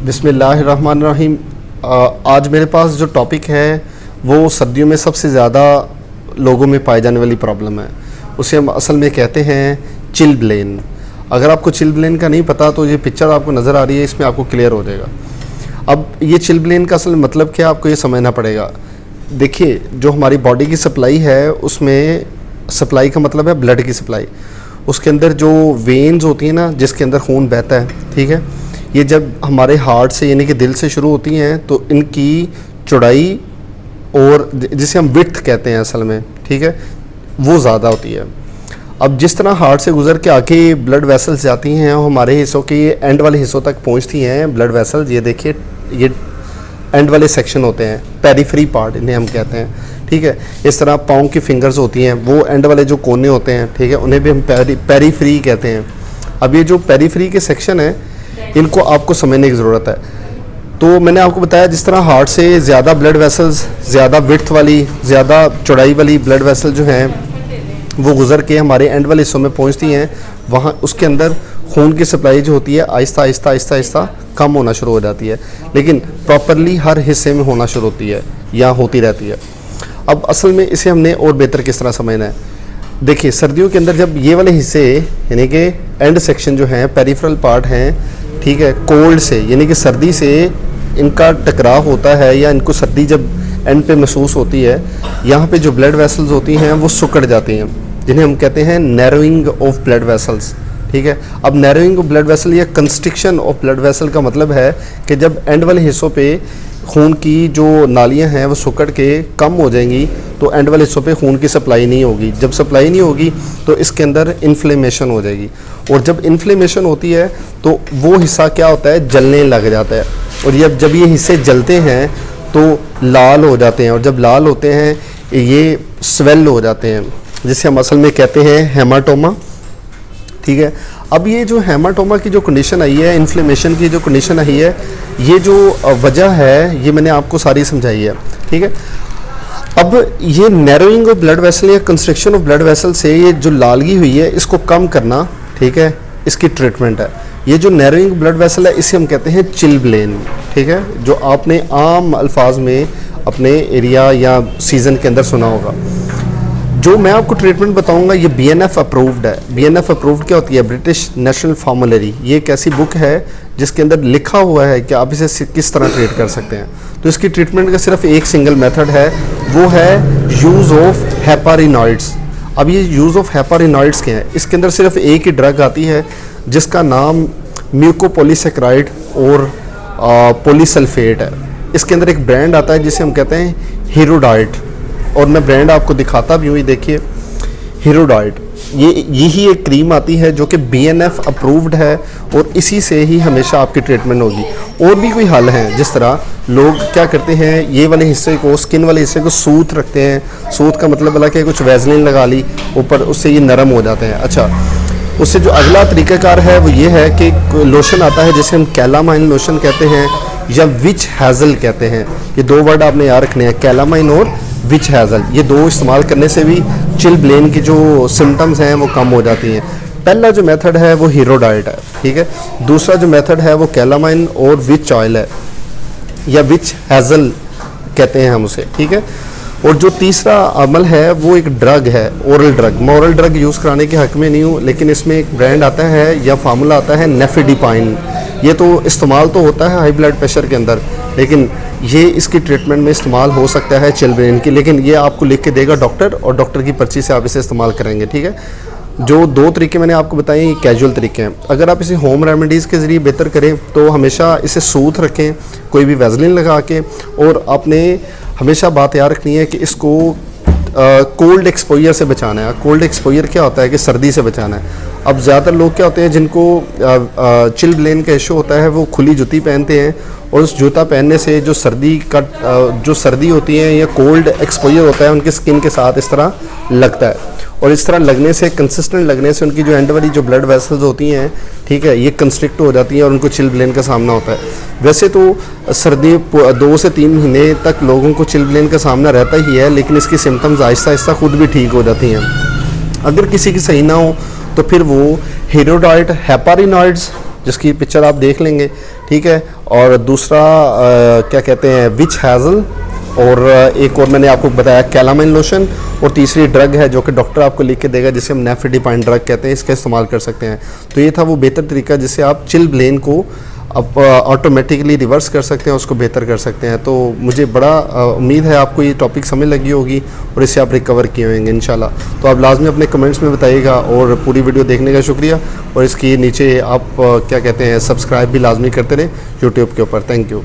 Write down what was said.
बिस्मिल्लाहिर्रहमानिर्रहीम। आज मेरे पास जो टॉपिक है वो सर्दियों में सबसे ज़्यादा लोगों में पाई जाने वाली प्रॉब्लम है। उसे हम असल में कहते हैं चिलब्लेन। अगर आपको चिलब्लेन का नहीं पता तो ये पिक्चर आपको नज़र आ रही है, इसमें आपको क्लियर हो जाएगा। अब ये चिलब्लेन का असल मतलब क्या आपको ये समझना पड़ेगा। देखिए, जो हमारी बॉडी की सप्लाई है उसमें सप्लाई का मतलब है ब्लड की सप्लाई। उसके अंदर जो वेन्स होती हैं ना, जिसके अंदर खून बहता है, ठीक है, ये जब हमारे हार्ट से यानी कि दिल से शुरू होती हैं तो इनकी चौड़ाई और जिसे हम विड्थ कहते हैं असल में, ठीक है, वो ज़्यादा होती है। अब जिस तरह हार्ट से गुजर के आके ब्लड वेसल्स जाती हैं और हमारे हिस्सों के एंड वाले हिस्सों तक पहुंचती हैं ब्लड वेसल्स, ये देखिए, ये एंड वाले सेक्शन होते हैं, पेरीफ्री पार्ट इन्हें हम कहते हैं, ठीक है। इस तरह पाँव की फिंगर्स होती हैं, वो एंड वाले जो कोने होते हैं, ठीक है, उन्हें भी हम पेरीफ्री कहते हैं। अब ये जो पेरीफ्री के सेक्शन है इनको आपको समझने की ज़रूरत है। तो मैंने आपको बताया जिस तरह हार्ट से ज़्यादा ब्लड वेसल्स, ज़्यादा विड्थ वाली, ज़्यादा चौड़ाई वाली ब्लड वेसल जो हैं वो गुजर के हमारे एंड वाले हिस्सों में पहुंचती हैं, वहाँ उसके अंदर खून की सप्लाई जो होती है आहिस्ता आहिस्ता आहिस्ता आहिस्ता कम होना शुरू हो जाती है, लेकिन प्रॉपरली हर हिस्से में होना शुरू होती है या होती रहती है। अब असल में इसे हमने और बेहतर किस तरह समझना है। देखिए, सर्दियों के अंदर जब ये वाले हिस्से यानी कि एंड सेक्शन जो हैं, पेरिफेरल पार्ट हैं, ठीक है, कोल्ड से यानी कि सर्दी से इनका टकराव होता है या इनको सर्दी जब एंड पे महसूस होती है, यहाँ पे जो ब्लड वेसल्स होती हैं वो सिकुड़ जाती हैं, जिन्हें हम कहते हैं नैरोइंग ऑफ ब्लड वेसल्स, ठीक है। अब नैरोइंग ऑफ ब्लड वेसल या कंस्ट्रिक्शन ऑफ ब्लड वेसल का मतलब है कि जब एंड वाले हिस्सों पे खून की जो नालियाँ हैं वो सिकुड़ के कम हो जाएंगी तो एंड वाले हिस्सों पे खून की सप्लाई नहीं होगी। जब सप्लाई नहीं होगी तो इसके अंदर इन्फ्लेमेशन हो जाएगी, और जब इन्फ्लेमेशन होती है तो वो हिस्सा क्या होता है, जलने लग जाता है, और जब ये हिस्से जलते हैं तो लाल हो जाते हैं, और जब लाल होते हैं ये स्वेल हो जाते हैं, जिसे हम असल में कहते हैं हेमाटोमा, ठीक है। अब ये जो हेमाटोमा की जो कंडीशन आई है, इन्फ्लेमेशन की जो कंडीशन आई है, ये जो वजह है ये मैंने आपको सारी समझाई है, ठीक है। अब ये नैरोइंग ऑफ ब्लड वेसल या कंस्ट्रिक्शन ऑफ ब्लड वेसल से ये जो लालगी हुई है इसको कम करना, ठीक है, इसकी ट्रीटमेंट है। ये जो नैरोइंग ब्लड वेसल है इसे हम कहते हैं चिलब्लेन, ठीक है, जो आपने आम अल्फाज में अपने एरिया या सीज़न के अंदर सुना होगा। जो मैं आपको ट्रीटमेंट बताऊंगा ये BNF अप्रूव्ड है। BNF अप्रूव्ड क्या होती है, ब्रिटिश नेशनल फार्मूलरी। ये एक ऐसी बुक है जिसके अंदर लिखा हुआ है कि आप इसे किस तरह ट्रीट कर सकते हैं। तो इसकी ट्रीटमेंट का सिर्फ एक सिंगल मेथड है, वो है यूज़ ऑफ हेपारिनॉइड्स। अब ये यूज़ ऑफ हेपारिनॉइड्स क्या है, इसके अंदर सिर्फ एक ही ड्रग आती है जिसका नाम म्यूकोपॉलीसेक्राइड और पॉलीसल्फेट है। इसके अंदर एक ब्रांड आता है जिसे हम कहते हैं हीरोडाइट, और मैं ब्रांड आपको दिखाता भी हूँ, ये देखिए हीरोडाइट। यही एक क्रीम आती है जो कि BNF अप्रूव्ड है, और इसी से ही हमेशा आपकी ट्रीटमेंट होगी। और भी कोई हल हैं, जिस तरह लोग क्या करते हैं, ये वाले हिस्से को, स्किन वाले हिस्से को सूत रखते हैं। सूत का मतलब वाला कि कुछ वैसलीन लगा ली ऊपर, उससे ये नरम हो जाते हैं। अच्छा, उससे जो अगला तरीक़ाकार है वो ये है कि लोशन आता है जिसे हम कैलामाइन लोशन कहते हैं या विच हैज़ल कहते हैं। ये दो वर्ड आपने याद रखने हैं, कैलामाइन और विच हैज़ल। ये दो इस्तेमाल करने से भी चिलब्लेन की जो सिम्टम्स हैं वो कम हो जाती हैं। पहला जो मेथड है वो हीरोडाइट है, ठीक है। दूसरा जो मेथड है वो कैलामाइन और विच ऑयल है या विच हैज़ल कहते हैं हम उसे, ठीक है। और जो तीसरा अमल है वो एक ड्रग है, ओरल ड्रग। मैं ओरल ड्रग यूज़ कराने के हक़ में नहीं हूँ, लेकिन इसमें एक ब्रांड आता है या फार्मूला आता है नेफिडिपाइन। ये तो इस्तेमाल तो होता है हाई ब्लड प्रेशर के अंदर, लेकिन ये इसकी ट्रीटमेंट में इस्तेमाल हो सकता है चिलब्लेन की, लेकिन ये आपको लिख के देगा डॉक्टर, और डॉक्टर की पर्ची से आप इसे इस्तेमाल करेंगे, ठीक है। जो दो तरीके मैंने आपको बताए ये कैजुअल तरीके हैं। अगर आप इसे होम रेमेडीज़ के ज़रिए बेहतर करें तो हमेशा इसे सूत रखें, कोई भी वैसलीन लगा के, और आपने हमेशा बात याद रखनी है कि इसको कोल्ड एक्सपोजर से बचाना है। कोल्ड एक्सपोजर क्या होता है कि सर्दी से बचाना है। अब ज़्यादातर लोग क्या होते हैं जिनको चिलब्लेन का इशू होता है वो खुली जूती पहनते हैं, और उस जूता पहनने से जो सर्दी होती है या कोल्ड एक्सपोजर होता है उनकी स्किन के साथ इस तरह लगता है, और इस तरह लगने से, कंसिस्टेंट लगने से उनकी जो एंड वाली जो ब्लड वेसल्स होती हैं, ठीक है, ये कंस्ट्रिक्ट हो जाती हैं और उनको चिलब्लेन का सामना होता है। वैसे तो सर्दी 2 से 3 महीने तक लोगों को चिलब्लेन का सामना रहता ही है, लेकिन इसकी सिम्टम्स आहिस्ता आहिस्ता खुद भी ठीक हो जाती हैं। अगर किसी की सही ना हो तो फिर वो हीरोडाइट, हेपारिनॉइड्स जिसकी पिक्चर आप देख लेंगे, ठीक है। और दूसरा क्या कहते हैं, विच हैज़ल, और एक और मैंने आपको बताया कैलामाइन लोशन, और तीसरी ड्रग है जो कि डॉक्टर आपको लिख के देगा, जिसे हम नेफ्रेडिपाइन ड्रग कहते हैं, इसका इस्तेमाल कर सकते हैं। तो ये था वो बेहतर तरीका जिससे आप चिलब्लेन को अब ऑटोमेटिकली रिवर्स कर सकते हैं, उसको बेहतर कर सकते हैं। तो मुझे बड़ा उम्मीद है आपको ये टॉपिक समझ लगी होगी और इससे आप रिकवर किए होंगे इंशाल्लाह। तो आप लाजमी अपने कमेंट्स में बताइएगा, और पूरी वीडियो देखने का शुक्रिया। और इसकी नीचे आप क्या कहते हैं, सब्सक्राइब भी लाजमी करते रहें यूट्यूब के ऊपर। Thank you.